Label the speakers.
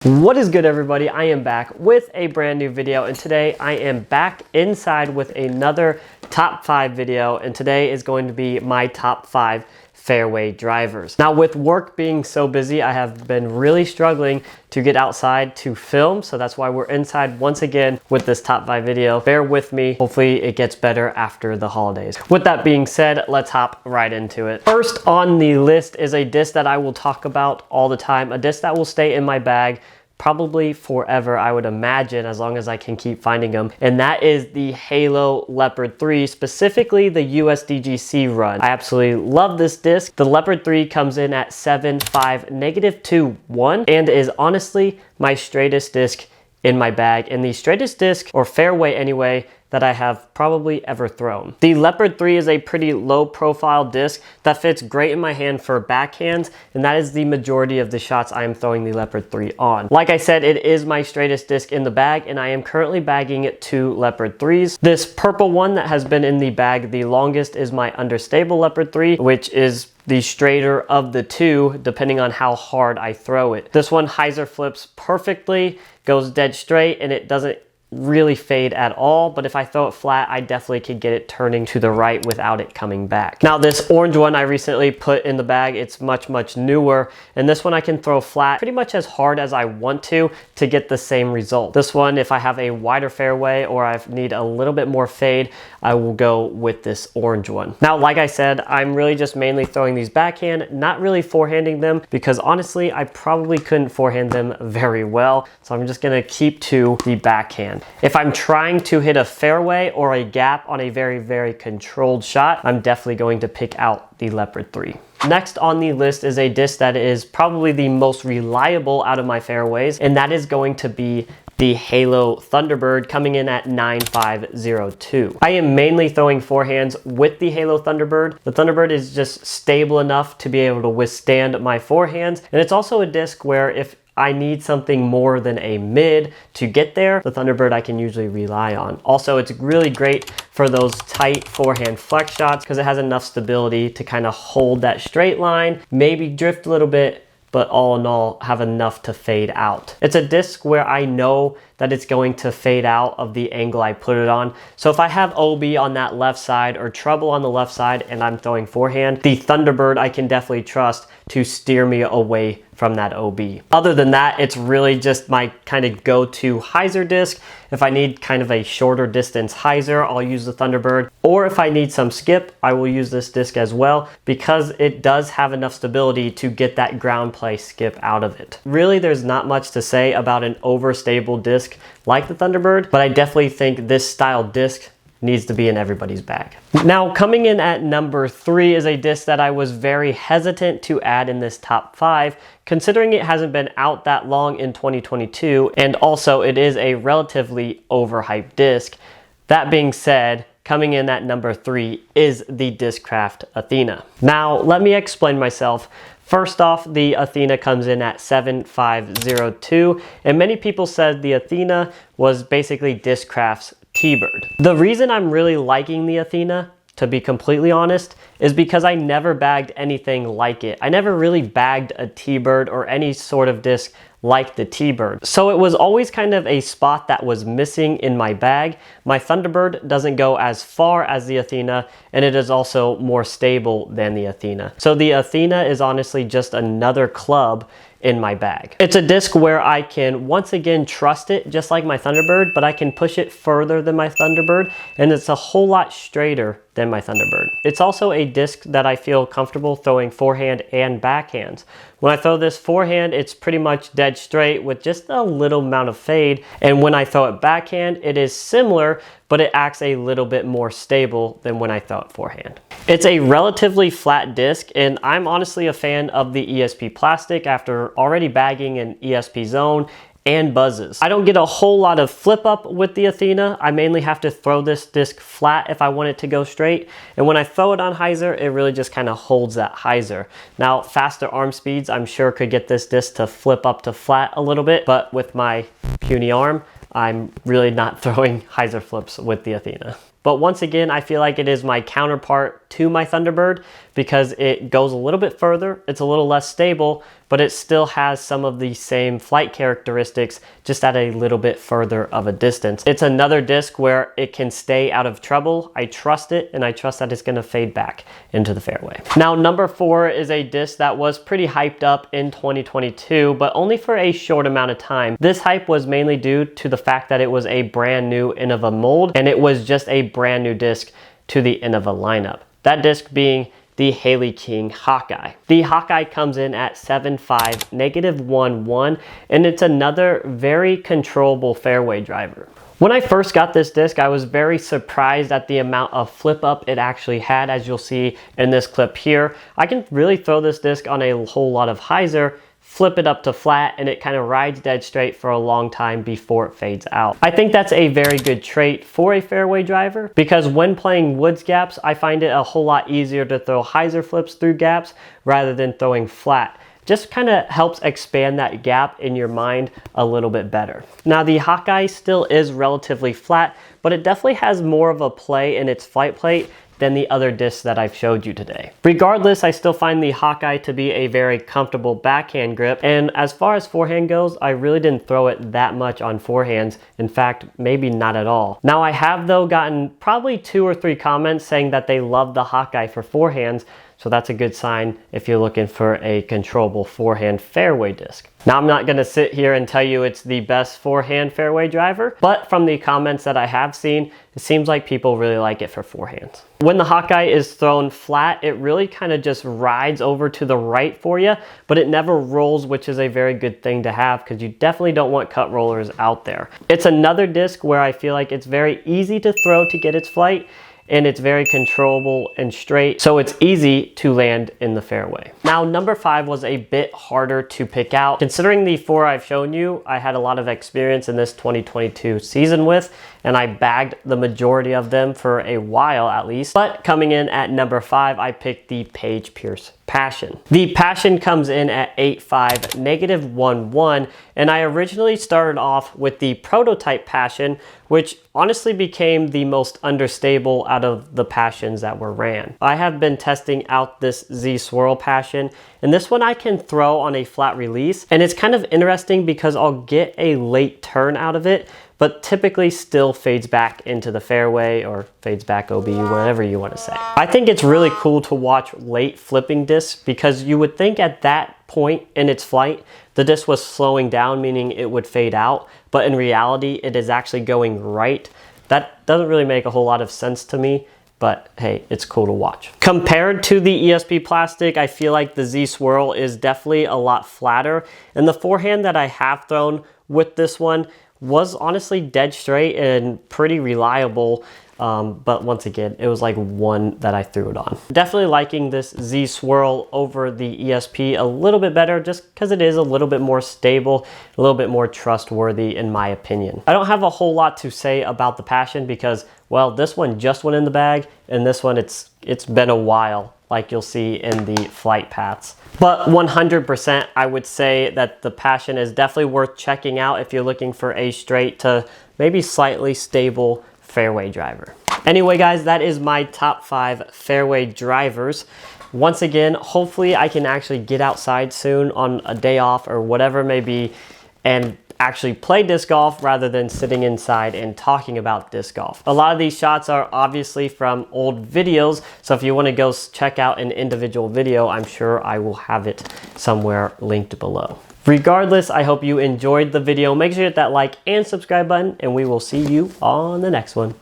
Speaker 1: What is good, everybody? I am back with a brand new video, and today I am back inside with another top 5 video, and today is going to be my top 5 fairway drivers. Now, with work being so busy, I have been really struggling to get outside to film, so that's why we're inside once again with this top 5 video. Bear with me. Hopefully it gets better after the holidays. With that being said, let's hop right into it. First on the list is a disc that I will talk about all the time, a disc that will stay in my bag probably forever, I would imagine, as long as I can keep finding them. And that is the Halo Leopard 3, specifically the USDGC run. I absolutely love this disc. The Leopard 3 comes in at 7.5-2.1 and is honestly my straightest disc in my bag, and the straightest disc, or fairway anyway, that I have probably ever thrown. The Leopard 3 is a pretty low profile disc that fits great in my hand for backhands, and that is the majority of the shots I am throwing the Leopard 3 on. Like I said, it is my straightest disc in the bag, and I am currently bagging 2 Leopard 3s. This purple one that has been in the bag the longest is my understable Leopard 3, which is the straighter of the two, depending on how hard I throw it. This one hyzer flips perfectly, goes dead straight, and it doesn't really fade at all, but if I throw it flat, I definitely could get it turning to the right without it coming back. Now, this orange one I recently put in the bag, it's much newer, and this one I can throw flat pretty much as hard as I want to get the same result. This one, if I have a wider fairway or I need a little bit more fade, I will go with this orange one. Now, like I said, I'm really just mainly throwing these backhand, not really forehanding them, because honestly, I probably couldn't forehand them very well, so I'm just gonna keep to the backhand. If I'm trying to hit a fairway or a gap on a very controlled shot, I'm definitely going to pick out the Leopard 3. Next on the list is a disc that is probably the most reliable out of my fairways, and that is going to be the Halo Thunderbird, coming in at 9.502. I am mainly throwing forehands with the Halo Thunderbird. The Thunderbird is just stable enough to be able to withstand my forehands, and it's also a disc where if I need something more than a mid to get there, the Thunderbird I can usually rely on. Also, it's really great for those tight forehand flex shots because it has enough stability to kind of hold that straight line, maybe drift a little bit, but all in all have enough to fade out. It's a disc where I know that it's going to fade out of the angle I put it on. So if I have OB on that left side or trouble on the left side and I'm throwing forehand, the Thunderbird I can definitely trust to steer me away from that OB. Other than that, it's really just my kind of go-to hyzer disc. If I need kind of a shorter distance hyzer, I'll use the Thunderbird. Or if I need some skip, I will use this disc as well, because it does have enough stability to get that ground play skip out of it. Really, there's not much to say about an overstable disc like the Thunderbird, but I definitely think this style disc needs to be in everybody's bag. Now, coming in at number 3 is a disc that I was very hesitant to add in this top 5, considering it hasn't been out that long in 2022, and also it is a relatively overhyped disc. That being said, coming in at number 3 is the Discraft Athena. Now, let me explain myself. First off, the Athena comes in at 7.502, and many people said the Athena was basically Discraft's T-Bird. The reason I'm really liking the Athena, to be completely honest, is because I never bagged anything like it. I never really bagged a T-Bird or any sort of disc like the T-Bird. So it was always kind of a spot that was missing in my bag. My Thunderbird doesn't go as far as the Athena, and it is also more stable than the Athena. So the Athena is honestly just another club in my bag. It's a disc where I can once again trust it just like my Thunderbird, but I can push it further than my Thunderbird, and it's a whole lot straighter than my Thunderbird. It's also a disc that I feel comfortable throwing forehand and backhand. When I throw this forehand, it's pretty much dead straight with just a little amount of fade, and when I throw it backhand, it is similar, but it acts a little bit more stable than when I throw it forehand. It's a relatively flat disc, and I'm honestly a fan of the ESP plastic after already bagging an ESP zone and buzzes. I don't get a whole lot of flip up with the Athena. I mainly have to throw this disc flat if I want it to go straight. And when I throw it on hyzer, it really just kind of holds that hyzer. Now, faster arm speeds, I'm sure could get this disc to flip up to flat a little bit, but with my puny arm, I'm really not throwing hyzer flips with the Athena. But once again, I feel like it is my counterpart to my Thunderbird because it goes a little bit further, it's a little less stable, but it still has some of the same flight characteristics, just at a little bit further of a distance. It's another disc where it can stay out of trouble. I trust it, and I trust that it's gonna fade back into the fairway. Now, number 4 is a disc that was pretty hyped up in 2022, but only for a short amount of time. This hype was mainly due to the fact that it was a brand new Innova mold, and it was just a brand new disc to the Innova lineup. That disc being the Haley King Hawkeye. The Hawkeye comes in at 7.5, -1.1, and it's another very controllable fairway driver. When I first got this disc, I was very surprised at the amount of flip up it actually had, as you'll see in this clip here. I can really throw this disc on a whole lot of hyzer, flip it up to flat, and it kind of rides dead straight for a long time before it fades out. I think that's a very good trait for a fairway driver because when playing woods gaps, I find it a whole lot easier to throw hyzer flips through gaps rather than throwing flat. Just kind of helps expand that gap in your mind a little bit better. Now, the Hawkeye still is relatively flat, but it definitely has more of a play in its flight plate than the other discs that I've showed you today. Regardless, I still find the Hawkeye to be a very comfortable backhand grip, and as far as forehand goes, I really didn't throw it that much on forehands. In fact, maybe not at all. Now, I have though gotten probably 2 or 3 comments saying that they love the Hawkeye for forehands, so that's a good sign if you're looking for a controllable forehand fairway disc. Now, I'm not gonna sit here and tell you it's the best forehand fairway driver, but from the comments that I have seen, it seems like people really like it for forehands. When the Hawkeye is thrown flat, it really kind of just rides over to the right for you, but it never rolls, which is a very good thing to have because you definitely don't want cut rollers out there. It's another disc where I feel like it's very easy to throw to get its flight, and it's very controllable and straight, so it's easy to land in the fairway. Now, number 5 was a bit harder to pick out. Considering the 4 I've shown you, I had a lot of experience in this 2022 season with, and I bagged the majority of them for a while at least. But coming in at number 5, I picked the Paige Pierce Passion. The Passion comes in at 8.5, -1.1, and I originally started off with the prototype Passion, which honestly became the most understable out of the Passions that were ran. I have been testing out this Z Swirl Passion, and this one I can throw on a flat release, and it's kind of interesting because I'll get a late turn out of it, but typically still fades back into the fairway or fades back OB, whatever you want to say. I think it's really cool to watch late flipping discs because you would think at that point in its flight, the disc was slowing down, meaning it would fade out, but in reality, it is actually going right. That doesn't really make a whole lot of sense to me, but hey, it's cool to watch. Compared to the ESP plastic, I feel like the Z Swirl is definitely a lot flatter, and the forehand that I have thrown with this one was honestly dead straight and pretty reliable, but once again, it was like one that I threw it on. Definitely liking this Z Swirl over the ESP a little bit better just because it is a little bit more stable, a little bit more trustworthy in my opinion. I don't have a whole lot to say about the Passion because, well, this one just went in the bag, and this one it's been a while, like you'll see in the flight paths. But 100%, I would say that the Passion is definitely worth checking out if you're looking for a straight to maybe slightly stable fairway driver. Anyway, guys, that is my top 5 fairway drivers. Once again, hopefully I can actually get outside soon on a day off or whatever it may be and actually play disc golf rather than sitting inside and talking about disc golf. A lot of these shots are obviously from old videos, so if you want to go check out an individual video, I'm sure I will have it somewhere linked below. Regardless, I hope you enjoyed the video. Make sure to hit that like and subscribe button, and we will see you on the next one.